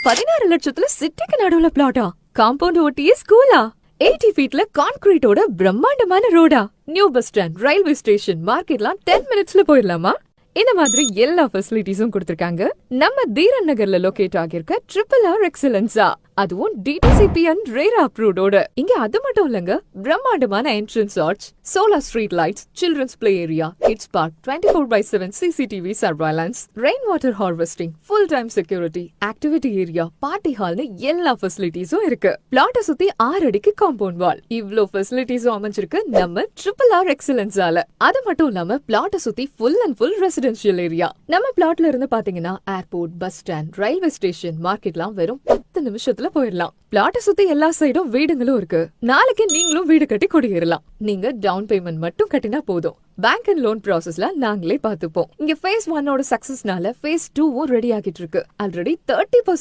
16 லட்சத்துல சிட்டிக்கு நடுவுல பிளாட்டா? காம்பவுண்ட் ஒட்டியே ஸ்கூலா? 80 ஃபீட்ல கான்கிரீட்டோட பிரம்மாண்டமான ரோடா? New bus stand, railway station, மார்க்கெட்லாம் 10 மினிட்ஸ்ல போயிடலாமா? இந்த மாதிரி எல்லா ஃபெசிலிட்டிஸும் கொடுத்திருக்காங்க நம்ம தீரன் நகர்ல லொகேட் ஆகியிருக்க RRR எக்ஸலன்ஸா. அதுவும் DTCP அண்ட் ரேரா அப்ரூவ்டோட. இங்க அது மட்டும் இல்லங்க, பிரம்மாண்டமான entrance arch, solar street lights, children's play area, kids park, 24/7 CCTV surveillance, rain water harvesting, full time security, activity area, party ஹால்னு எல்லா ஃபெசிலிட்டிஸும் இருக்கு. பிளாட்டை சுத்தி 6 அடிக்கு காம்பவுண்ட் வால். இவ்ளோ ஃபெசிலிட்டிஸும் அமைஞ்சிருக்கு நம்ம RRR எக்ஸலன்ஸால. அது மட்டும் இல்லாம பிளாட்டை சுத்தி full and full residential area. நம்ம பிளாட்ல இருந்து பாத்தீங்கன்னா airport, bus stand, railway station, மார்க்கெட்லாம் வெறும் 10 நிமிஷத்துல போயிடலாம். பிளாட்டை சுத்தி எல்லா சைடும் வீடுங்களும் இருக்கு. நாளைக்கு நீங்களும் வீடு கட்டி குடியேறலாம். நீங்க டவுன் பேமெண்ட் மட்டும் கட்டினா போதும். பேங்க் அண்ட் லோன் ப்ராசஸ்ல நாங்களே பாத்துப்போம். இங்க phase 1 ஓட சக்சஸ்னால phase 2 ரெடி ஆகிட்டு இருக்கு. ஆல்ரெடி 30%